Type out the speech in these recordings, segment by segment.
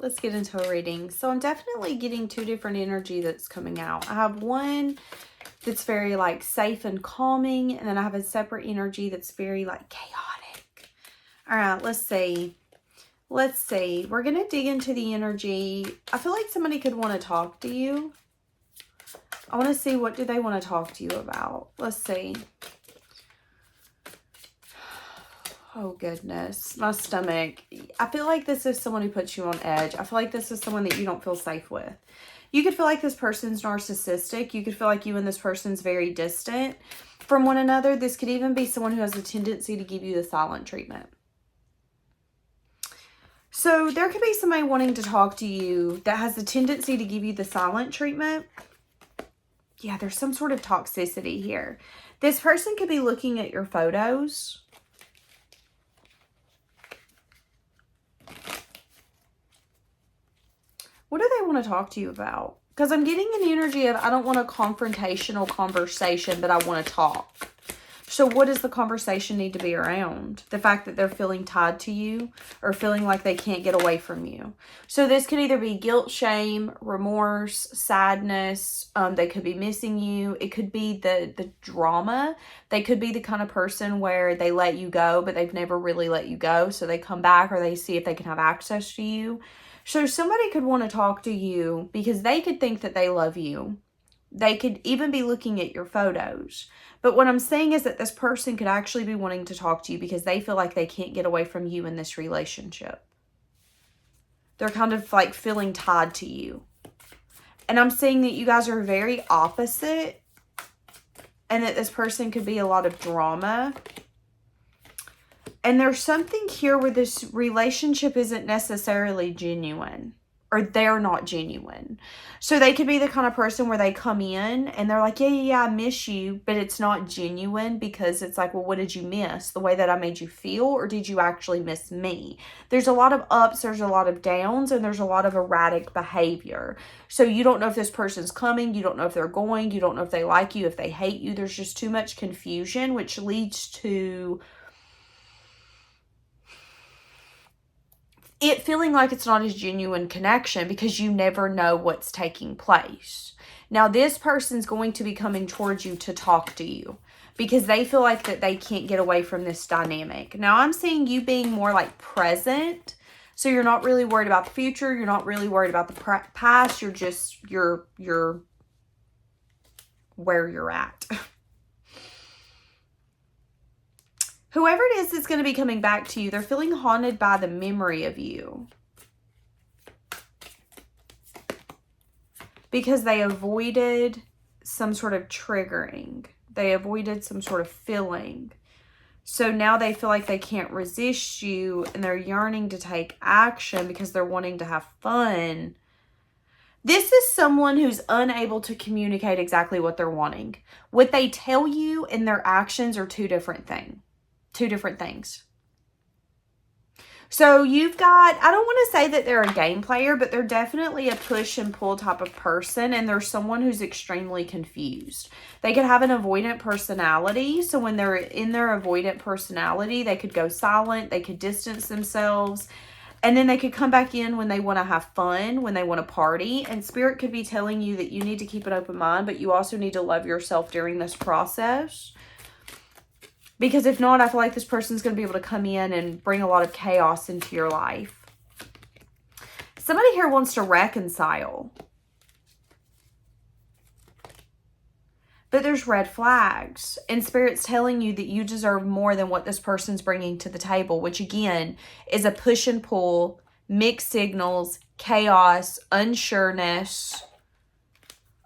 let's get into a reading. So I'm definitely getting two different energy that's coming out. I have one that's very like safe and calming, and then I have a separate energy that's very like chaotic. All right, let's see. Let's see. We're going to dig into the energy. I feel like somebody could want to talk to you. I want to see, what do they want to talk to you about? Let's see. Oh, goodness. My stomach. I feel like this is someone who puts you on edge. I feel like this is someone that you don't feel safe with. You could feel like this person's narcissistic. You could feel like you and this person's very distant from one another. This could even be someone who has a tendency to give you the silent treatment. So there could be somebody wanting to talk to you that has the tendency to give you the silent treatment. Yeah, there's some sort of toxicity here. This person could be looking at your photos. What do they want to talk to you about? Because I'm getting an energy of, I don't want a confrontational conversation, but I want to talk. So what does the conversation need to be around? The fact that they're feeling tied to you or feeling like they can't get away from you. So this could either be guilt, shame, remorse, sadness. They could be missing you. It could be the drama. They could be the kind of person where they let you go, but they've never really let you go. So they come back, or they see if they can have access to you. So somebody could want to talk to you because they could think that they love you. They could even be looking at your photos. But what I'm saying is that this person could actually be wanting to talk to you because they feel like they can't get away from you in this relationship. They're kind of like feeling tied to you. And I'm saying that you guys are very opposite, and that this person could be a lot of drama. And there's something here where this relationship isn't necessarily genuine, or they're not genuine. So they could be the kind of person where they come in and they're like, yeah, I miss you, but it's not genuine, because it's like, well, what did you miss? The way that I made you feel, or did you actually miss me? There's a lot of ups, there's a lot of downs, and there's a lot of erratic behavior. So you don't know if this person's coming, you don't know if they're going, you don't know if they like you, if they hate you. There's just too much confusion, which leads to it feeling like it's not a genuine connection, because you never know what's taking place. Now, this person's going to be coming towards you to talk to you because they feel like that they can't get away from this dynamic. Now, I'm seeing you being more like present. So you're not really worried about the future. You're not really worried about the past. You're just, you're where you're at. Whoever it is that's going to be coming back to you, they're feeling haunted by the memory of you. Because they avoided some sort of triggering. They avoided some sort of feeling. So now they feel like they can't resist you, and they're yearning to take action because they're wanting to have fun. This is someone who's unable to communicate exactly what they're wanting. What they tell you and their actions are two different things. So you've got, I don't want to say that they're a game player, but they're definitely a push and pull type of person. And they're someone who's extremely confused. They could have an avoidant personality. So when they're in their avoidant personality, they could go silent. They could distance themselves. And then they could come back in when they want to have fun, when they want to party. And Spirit could be telling you that you need to keep an open mind, but you also need to love yourself during this process. Because if not, I feel like this person's going to be able to come in and bring a lot of chaos into your life. Somebody here wants to reconcile. But there's red flags. And Spirit's telling you that you deserve more than what this person's bringing to the table. Which again, is a push and pull, mixed signals, chaos, unsureness,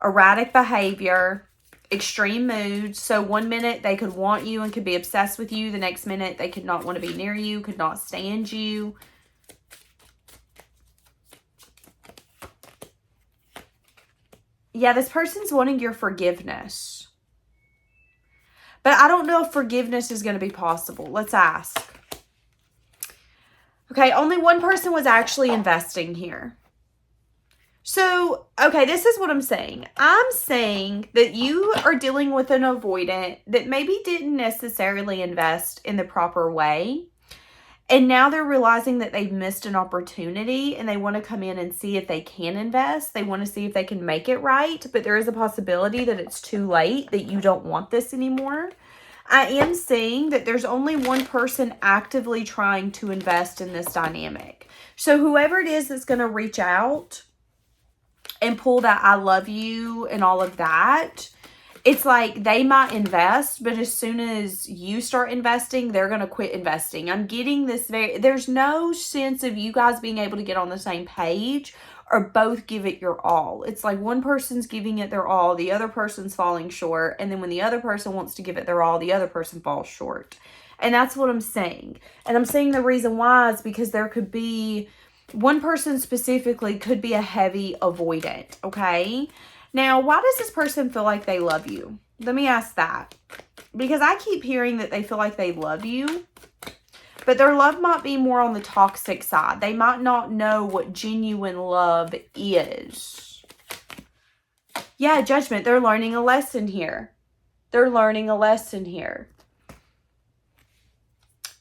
erratic behavior, extreme moods. So one minute they could want you and could be obsessed with you. The next minute they could not want to be near you, could not stand you. Yeah, this person's wanting your forgiveness. But I don't know if forgiveness is going to be possible. Let's ask. Okay, only one person was actually investing here. So, okay, this is what I'm saying. I'm saying that you are dealing with an avoidant that maybe didn't necessarily invest in the proper way. And now they're realizing that they've missed an opportunity and they want to come in and see if they can invest. They want to see if they can make it right. But there is a possibility that it's too late, that you don't want this anymore. I am seeing that there's only one person actively trying to invest in this dynamic. So whoever it is that's going to reach out and pull that I love you and all of that, it's like they might invest, but as soon as you start investing, they're going to quit investing. I'm getting this there's no sense of you guys being able to get on the same page or both give it your all. It's like one person's giving it their all, the other person's falling short. And then when the other person wants to give it their all, the other person falls short. And that's what I'm saying. And I'm saying the reason why is because there could be one person specifically could be a heavy avoidant. Okay. Now, why does this person feel like they love you? Let me ask that. Because I keep hearing that they feel like they love you, but their love might be more on the toxic side. They might not know what genuine love is. Yeah, Judgment. They're learning a lesson here. They're learning a lesson here.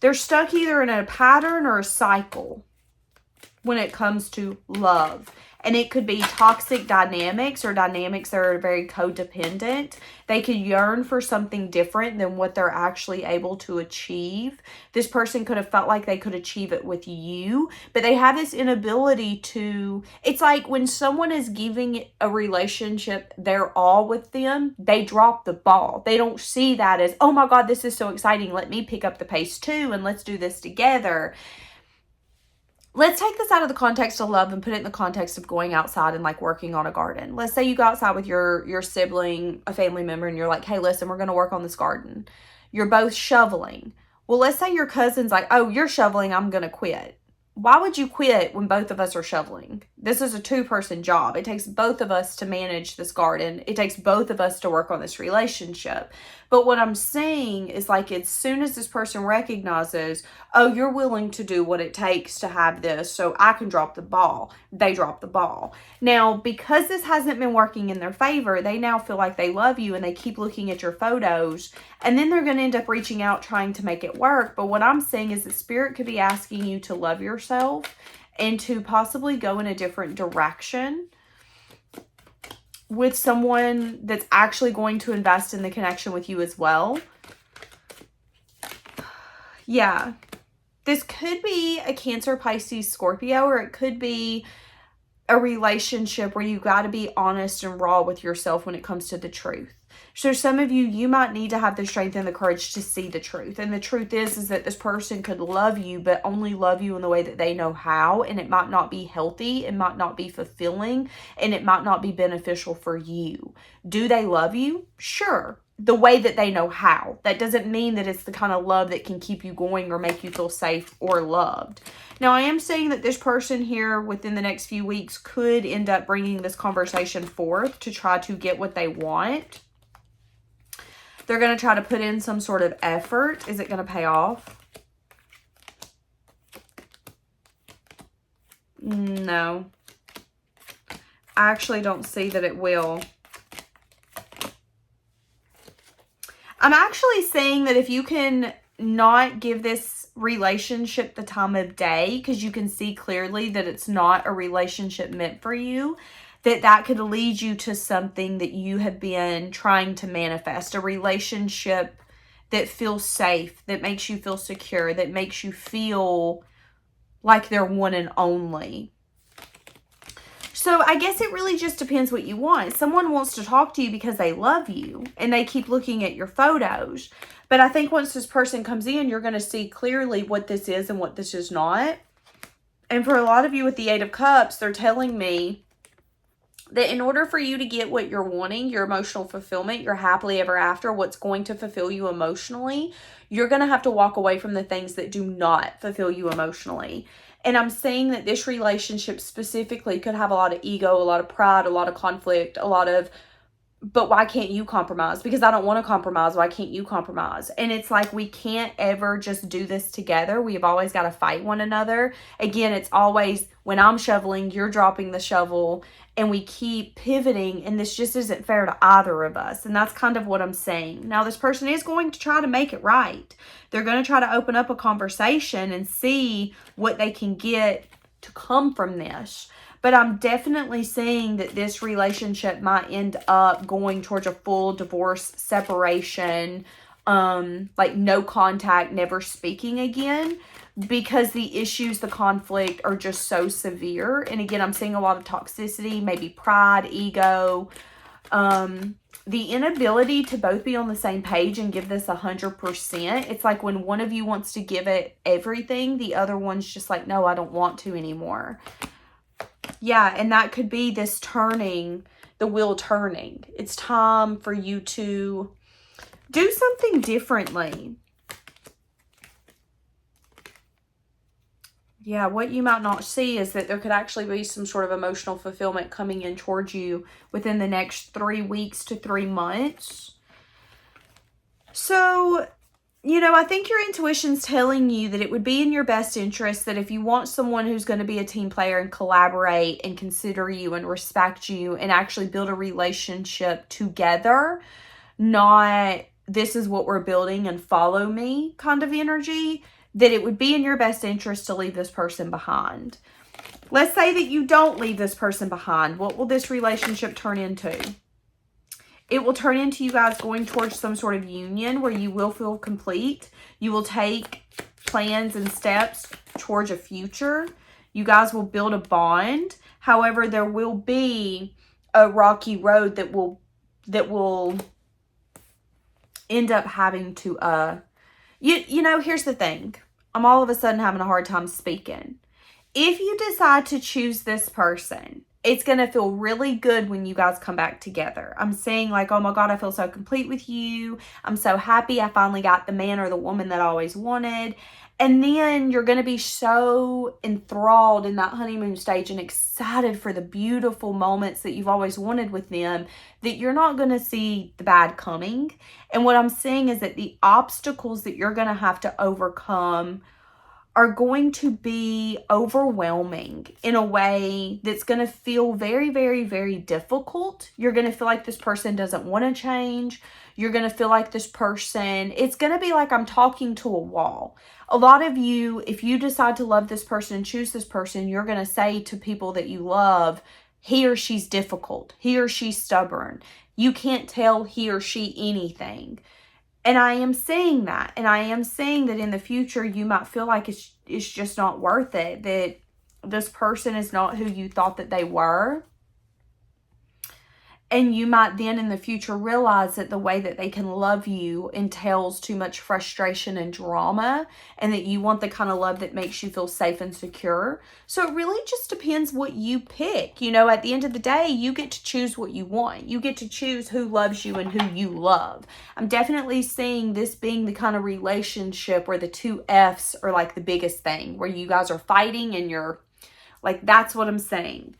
They're stuck either in a pattern or a cycle when it comes to love. And it could be toxic dynamics or dynamics that are very codependent. They could yearn for something different than what they're actually able to achieve. This person could have felt like they could achieve it with you, but they have this inability to. It's like when someone is giving a relationship their all with them, they drop the ball. They don't see that as, oh my God, this is so exciting. Let me pick up the pace too, and let's do this together. Let's take this out of the context of love and put it in the context of going outside and like working on a garden. Let's say you go outside with your sibling, a family member, and you're like, hey, listen, we're going to work on this garden. You're both shoveling. Well, let's say your cousin's like, oh, you're shoveling, I'm going to quit. Why would you quit when both of us are shoveling? This is a two-person job. It takes both of us to manage this garden. It takes both of us to work on this relationship. But what I'm saying is like as soon as this person recognizes, oh, you're willing to do what it takes to have this so I can drop the ball, they drop the ball. Now, because this hasn't been working in their favor, they now feel like they love you and they keep looking at your photos and then they're going to end up reaching out trying to make it work. But what I'm saying is that Spirit could be asking you to love yourself and to possibly go in a different direction with someone that's actually going to invest in the connection with you as well. Yeah. This could be a Cancer, Pisces, Scorpio, or it could be a relationship where you got to be honest and raw with yourself when it comes to the truth. So some of you might need to have the strength and the courage to see the truth. And the truth is that this person could love you, but only love you in the way that they know how. And it might not be healthy. It might not be fulfilling. And it might not be beneficial for you. Do they love you? Sure. The way that they know how. That doesn't mean that it's the kind of love that can keep you going or make you feel safe or loved. Now, I am saying that this person here within the next few weeks could end up bringing this conversation forth to try to get what they want. They're going to try to put in some sort of effort. Is it going to pay off? No. I actually don't see that it will. I'm actually saying that if you can not give this relationship the time of day, because you can see clearly that it's not a relationship meant for you, that could lead you to something that you have been trying to manifest, a relationship that feels safe, that makes you feel secure, that makes you feel like they're one and only. So I guess it really just depends what you want. Someone wants to talk to you because they love you and they keep looking at your photos. But I think once this person comes in, you're going to see clearly what this is and what this is not. And for a lot of you with the 8 of Cups, they're telling me that in order for you to get what you're wanting, your emotional fulfillment, your happily ever after, what's going to fulfill you emotionally, you're going to have to walk away from the things that do not fulfill you emotionally. And I'm saying that this relationship specifically could have a lot of ego, a lot of pride, a lot of conflict, a lot of but why can't you compromise? Because I don't want to compromise. Why can't you compromise? And it's like, we can't ever just do this together. We've always got to fight one another. Again, it's always when I'm shoveling, you're dropping the shovel, and we keep pivoting, and this just isn't fair to either of us. And that's kind of what I'm saying. Now, this person is going to try to make it right. They're going to try to open up a conversation and see what they can get to come from this. But I'm definitely seeing that this relationship might end up going towards a full divorce, separation, like no contact, never speaking again, because the issues, the conflict are just so severe. And again, I'm seeing a lot of toxicity, maybe pride, ego, the inability to both be on the same page and give this 100%. It's like when one of you wants to give it everything, the other one's just like, no, I don't want to anymore. Yeah, and that could be this turning, the wheel turning. It's time for you to do something differently. Yeah, what you might not see is that there could actually be some sort of emotional fulfillment coming in towards you within the next 3 weeks to 3 months. So, you know, I think your intuition's telling you that it would be in your best interest that if you want someone who's going to be a team player and collaborate and consider you and respect you and actually build a relationship together, not this is what we're building and follow me kind of energy, that it would be in your best interest to leave this person behind. Let's say that you don't leave this person behind. What will this relationship turn into? It will turn into you guys going towards some sort of union where you will feel complete. You will take plans and steps towards a future. You guys will build a bond. However, there will be a rocky road that will end up having to, you know, here's the thing. I'm all of a sudden having a hard time speaking. If you decide to choose this person, it's going to feel really good when you guys come back together. I'm saying like, oh my God, I feel so complete with you. I'm so happy I finally got the man or the woman that I always wanted. And then you're going to be so enthralled in that honeymoon stage and excited for the beautiful moments that you've always wanted with them that you're not going to see the bad coming. And what I'm saying is that the obstacles that you're going to have to overcome are going to be overwhelming in a way that's going to feel very, very, very difficult. You're going to feel like this person doesn't want to change. You're going to feel like this person, it's going to be like I'm talking to a wall. A lot of you, if you decide to love this person and choose this person, you're going to say to people that you love, he or she's difficult. He or she's stubborn. You can't tell he or she anything. And I am saying that. And I am saying that in the future, you might feel like it's just not worth it. That this person is not who you thought that they were. And you might then in the future realize that the way that they can love you entails too much frustration and drama, and that you want the kind of love that makes you feel safe and secure. So it really just depends what you pick. You know, at the end of the day, you get to choose what you want. You get to choose who loves you and who you love. I'm definitely seeing this being the kind of relationship where the 2 F's are like the biggest thing, where you guys are fighting and you're like, that's what I'm saying.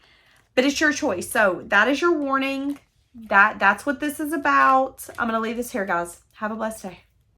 But it's your choice. So that is your warning. That's what this is about. I'm going to leave this here, guys. Have a blessed day.